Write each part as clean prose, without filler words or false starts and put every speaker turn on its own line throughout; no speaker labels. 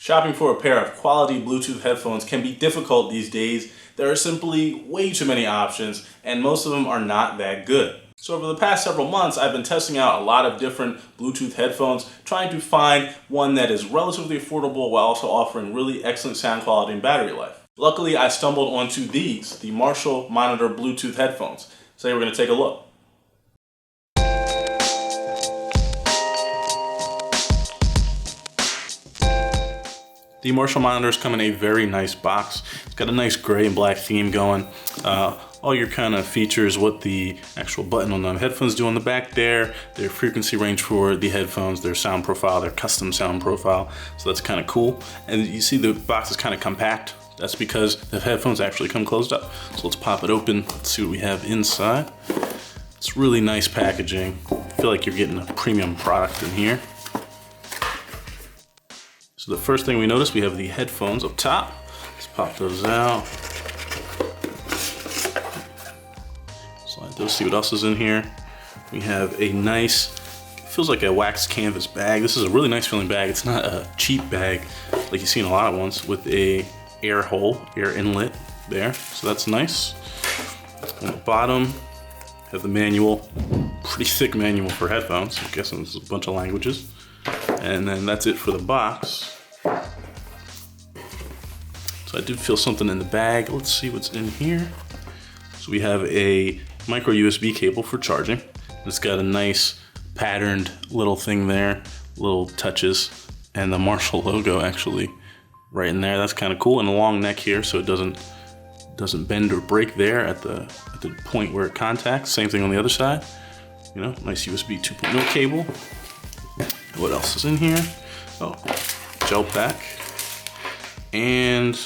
Shopping for a pair of quality Bluetooth headphones can be difficult these days. There are simply way too many options, and most of them are not that good. So over the past several months, I've been testing out a lot of different Bluetooth headphones, trying to find one that is relatively affordable while also offering really excellent sound quality and battery life. Luckily, I stumbled onto these, the Marshall Monitor Bluetooth headphones. So we're going to take a look. The Marshall monitors come in a very nice box. It's got a nice gray and black theme going. All your kind of features, what the actual button on the headphones do on the back there, their frequency range for the headphones, their sound profile, their custom sound profile. So that's kind of cool. And you see the box is kind of compact. That's because the headphones actually come closed up. So let's pop it open, let's see what we have inside. It's really nice packaging. I feel like you're getting a premium product in here. So the first thing we notice, we have the headphones up top. Let's pop those out. Slide those, see what else is in here. We have a nice, feels like a wax canvas bag. This is a really nice feeling bag. It's not a cheap bag like you see in a lot of ones, with a air hole, air inlet there. So that's nice. On the bottom, have the manual, pretty thick manual for headphones. I'm guessing this is a bunch of languages. And then that's it for the box. So I did feel something in the bag. Let's see what's in here. So we have a micro USB cable for charging. It's got a nice patterned little thing there, little touches, and the Marshall logo actually right in there. That's kind of cool, and a long neck here so it doesn't bend or break there at the point where it contacts. Same thing on the other side. You know, nice USB 2.0 cable. What else is in here? Oh, gel pack. And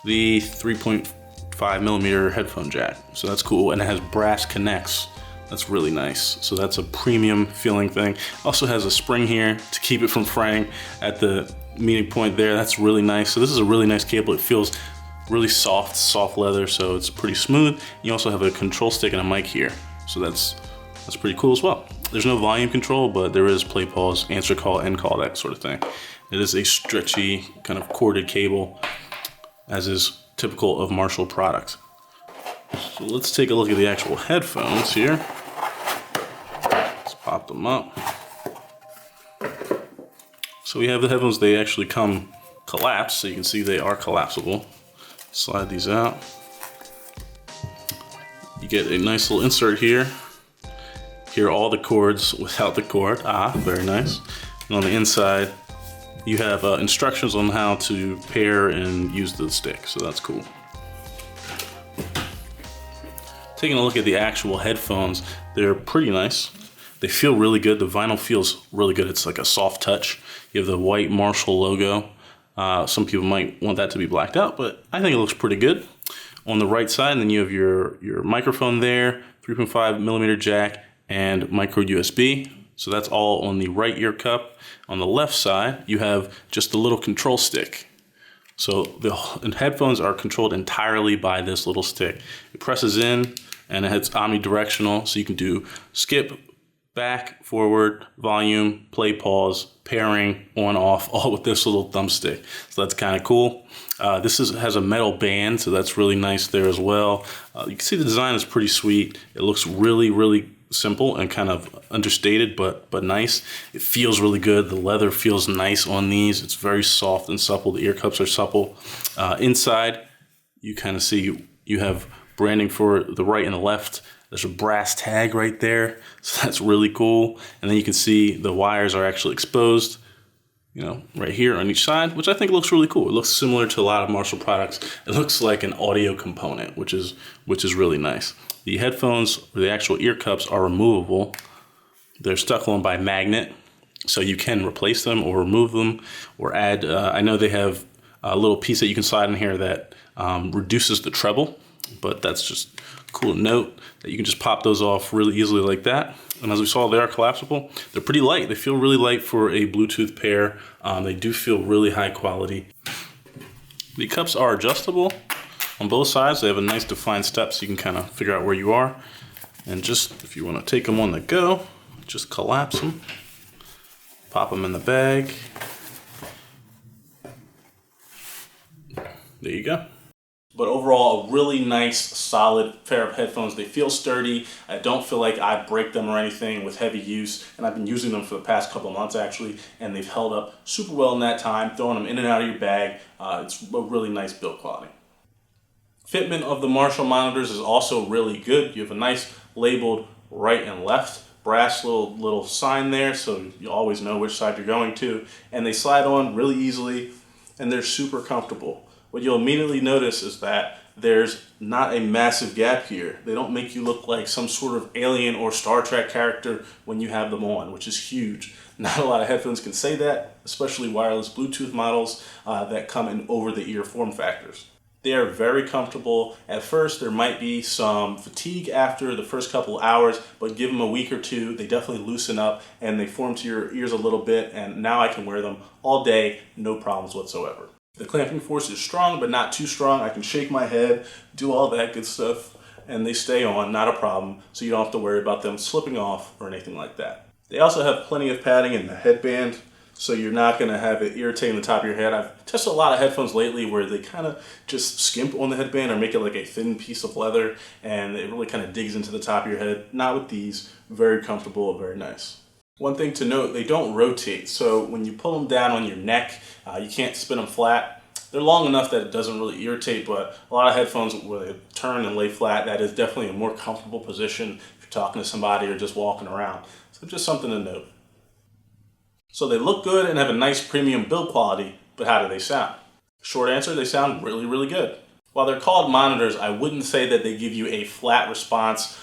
the 3.5 millimeter headphone jack. So that's cool, and it has brass connects. That's really nice. So that's a premium feeling thing. Also has a spring here to keep it from fraying at the meeting point there. That's really nice. So this is a really nice cable. It feels really soft leather, so it's pretty smooth. You also have a control stick and a mic here. So that's pretty cool as well. There's no volume control, but there is play, pause, answer call, end call, that sort of thing. It is a stretchy, kind of corded cable, as is typical of Marshall products. So let's take a look at the actual headphones here. Let's pop them up. So we have the headphones, they actually come collapsed, so you can see they are collapsible. Slide these out. You get a nice little insert here. Here are all the cords without the cord. Ah, very nice. And on the inside, you have instructions on how to pair and use the stick, so that's cool. Taking a look at the actual headphones, they're pretty nice. They feel really good. The vinyl feels really good. It's like a soft touch. You have the white Marshall logo. Some people might want that to be blacked out, but I think it looks pretty good. On the right side, and then you have your microphone there, 3.5 millimeter jack, and micro USB. So that's all on the right ear cup. On the left side, you have just a little control stick. So the headphones are controlled entirely by this little stick. It presses in, and it's omnidirectional, so you can do skip, back, forward, volume, play, pause, pairing, on, off, all with this little thumbstick. So that's kind of cool. This has a metal band, so that's really nice there as well. You can see the design is pretty sweet. It looks really simple and kind of understated, but nice. It feels really good. The leather feels nice on these. It's very soft and supple. The ear cups are supple. Inside, you kind of see you have branding for the right and the left. There's a brass tag right there, so that's really cool. And then you can see the wires are actually exposed, you know, right here on each side, which I think looks really cool. It looks similar to a lot of Marshall products. It looks like an audio component, which is really nice. The headphones, or the actual ear cups, are removable. They're stuck on by magnet, so you can replace them or remove them or add. I know they have a little piece that you can slide in here that reduces the treble, but that's just cool to note that you can just pop those off really easily like that. And as we saw, they are collapsible. They're pretty light. They feel really light for a Bluetooth pair. They do feel really high quality. The cups are adjustable on both sides. They have a nice defined step so you can kind of figure out where you are. And just, if you want to take them on the go, just collapse them, pop them in the bag. there you go. But overall, a really nice, solid pair of headphones. They feel sturdy. I don't feel like I break them or anything with heavy use. And I've been using them for the past couple of months, actually. And they've held up super well in that time, throwing them in and out of your bag. It's a really nice build quality. Fitment of the Marshall monitors is also really good. You have a nice labeled right and left brass little sign there, so you always know which side you're going to. And they slide on really easily, and they're super comfortable. What you'll immediately notice is that there's not a massive gap here. They don't make you look like some sort of alien or Star Trek character when you have them on, which is huge. Not a lot of headphones can say that, especially wireless Bluetooth models that come in over-the-ear form factors. They are very comfortable. At first, there might be some fatigue after the first couple hours, but give them a week or two, they definitely loosen up and they form to your ears a little bit, and now I can wear them all day, no problems whatsoever. The clamping force is strong, but not too strong. I can shake my head, do all that good stuff, and they stay on, not a problem, so you don't have to worry about them slipping off or anything like that. They also have plenty of padding in the headband, so you're not going to have it irritating the top of your head. I've tested a lot of headphones lately where they kind of just skimp on the headband or make it like a thin piece of leather, and it really kind of digs into the top of your head. Not with these. Very comfortable, very nice. One thing to note, they don't rotate, so when you pull them down on your neck, you can't spin them flat. They're long enough that it doesn't really irritate, but a lot of headphones where they turn and lay flat, that is definitely a more comfortable position if you're talking to somebody or just walking around. So just something to note. So they look good and have a nice premium build quality, but how do they sound? Short answer, they sound really, really good. While they're called monitors, I wouldn't say that they give you a flat response.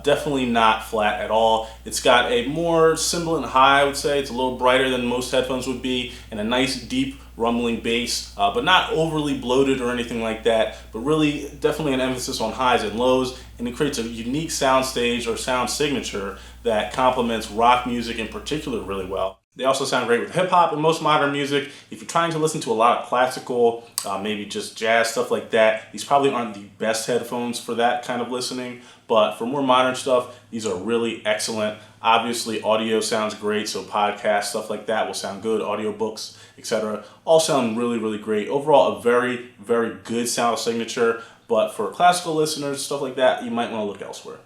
Definitely not flat at all. It's got a more sibilant high, I would say. It's a little brighter than most headphones would be, and a nice deep rumbling bass, but not overly bloated or anything like that, but really definitely an emphasis on highs and lows, and it creates a unique sound stage or sound signature that complements rock music in particular really well. They also sound great with hip hop and most modern music. If you're trying to listen to a lot of classical, maybe just jazz, stuff like that, these probably aren't the best headphones for that kind of listening. But for more modern stuff, these are really excellent. Obviously, audio sounds great, so podcasts, stuff like that will sound good. Audiobooks, etc. all sound really, really great. Overall, a very, very good sound signature. But for classical listeners, stuff like that, you might want to look elsewhere.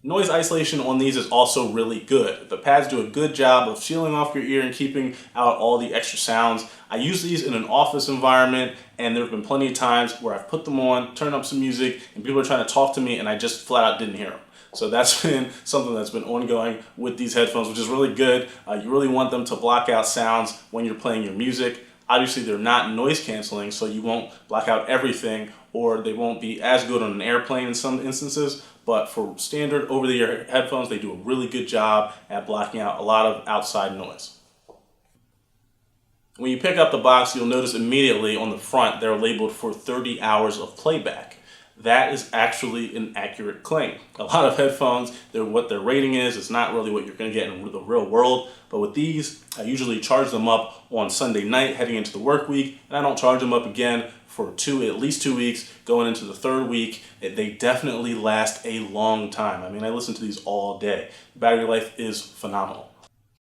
Noise isolation on these is also really good. The pads do a good job of sealing off your ear and keeping out all the extra sounds. I use these in an office environment, and there have been plenty of times where I've put them on, turned up some music, and people are trying to talk to me and I just flat out didn't hear them. So that's been something that's been ongoing with these headphones, which is really good. You really want them to block out sounds when you're playing your music. Obviously, they're not noise canceling, so you won't block out everything, or they won't be as good on an airplane in some instances. But for standard over-the-ear headphones, they do a really good job at blocking out a lot of outside noise. When you pick up the box, you'll notice immediately on the front they're labeled for 30 hours of playback. That is actually an accurate claim. A lot of headphones, what their rating is, it's not really what you're going to get in the real world. But with these, I usually charge them up on Sunday night heading into the work week, and I don't charge them up again for at least 2 weeks going into the third week. They definitely last a long time. I mean, I listen to these all day. Battery life is phenomenal.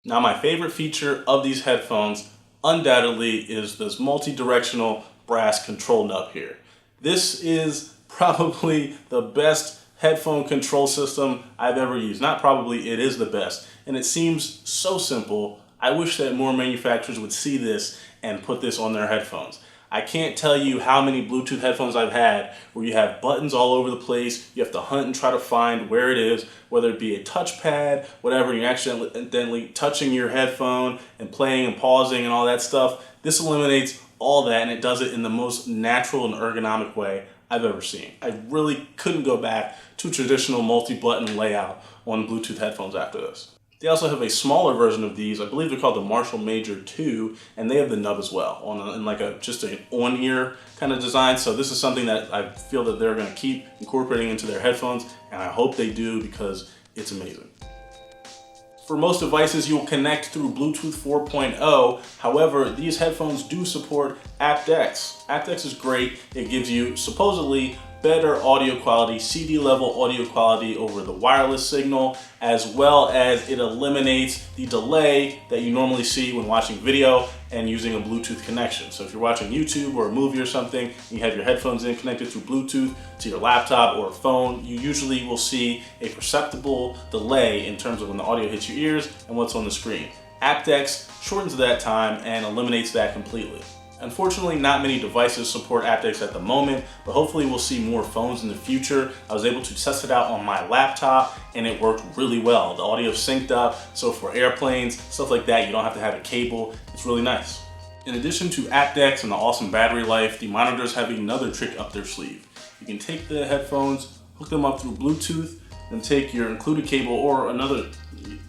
Now, my favorite feature of these headphones undoubtedly is this multi-directional brass control nub here. This is probably the best headphone control system I've ever used. Not probably, it is the best. And it seems so simple. I wish that more manufacturers would see this and put this on their headphones. I can't tell you how many Bluetooth headphones I've had where you have buttons all over the place. You have to hunt and try to find where it is, whether it be a touchpad, whatever, and you're accidentally touching your headphone and playing and pausing and all that stuff. This eliminates all that, and it does it in the most natural and ergonomic way I've ever seen. I really couldn't go back to traditional multi-button layout on Bluetooth headphones after this. They also have a smaller version of these. I believe they're called the Marshall Major 2, and they have the nub as well, in like just an on-ear kind of design. So this is something that I feel that they're going to keep incorporating into their headphones, and I hope they do because it's amazing. For most devices, you will connect through Bluetooth 4.0. However, these headphones do support Apdex. Apdex is great. It gives you supposedly better audio quality, CD level audio quality over the wireless signal, as well as it eliminates the delay that you normally see when watching video and using a Bluetooth connection. So if you're watching YouTube or a movie or something, and you have your headphones in connected through Bluetooth to your laptop or phone, you usually will see a perceptible delay in terms of when the audio hits your ears and what's on the screen. Apdex shortens that time and eliminates that completely. Unfortunately, not many devices support Apdex at the moment, but hopefully we'll see more phones in the future. I was able to test it out on my laptop and it worked really well. The audio synced up, so for airplanes, stuff like that, you don't have to have a cable. It's really nice. In addition to Apdex and the awesome battery life, the monitors have another trick up their sleeve. You can take the headphones, hook them up through Bluetooth, then take your included cable or another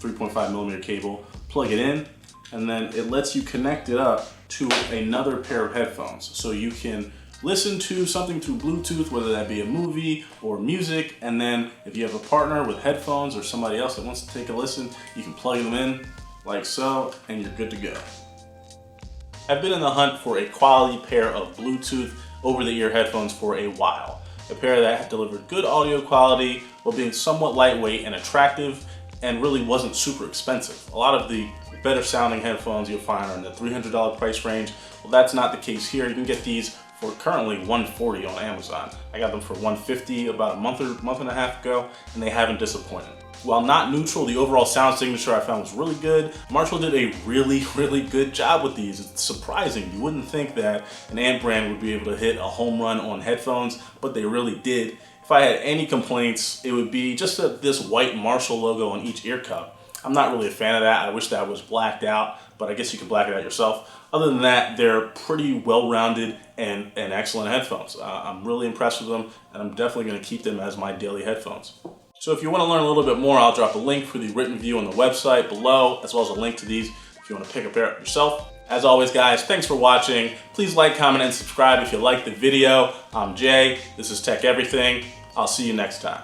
3.5mm cable, plug it in, and then it lets you connect it up to another pair of headphones. So you can listen to something through Bluetooth, whether that be a movie or music, and then if you have a partner with headphones or somebody else that wants to take a listen, you can plug them in like so, and you're good to go. I've been in the hunt for a quality pair of Bluetooth over-the-ear headphones for a while. A pair that had delivered good audio quality while being somewhat lightweight and attractive, and really wasn't super expensive. A lot of the better sounding headphones you'll find are in the $300 price range. Well, that's not the case here. You can get these for currently $140 on Amazon. I got them for $150 about a month and a half ago, and they haven't disappointed. While not neutral, the overall sound signature I found was really good. Marshall did a really good job with these. It's surprising. You wouldn't think that an amp brand would be able to hit a home run on headphones, but they really did. If I had any complaints, it would be just this white Marshall logo on each ear cup. I'm not really a fan of that. I wish that was blacked out, but I guess you can black it out yourself. Other than that, they're pretty well-rounded and excellent headphones. I'm really impressed with them, and I'm definitely going to keep them as my daily headphones. So if you want to learn a little bit more, I'll drop a link for the written review on the website below, as well as a link to these if you want to pick a pair up yourself. As always, guys, thanks for watching. Please like, comment, and subscribe if you liked the video. I'm Jay. This is Tech Everything. I'll see you next time.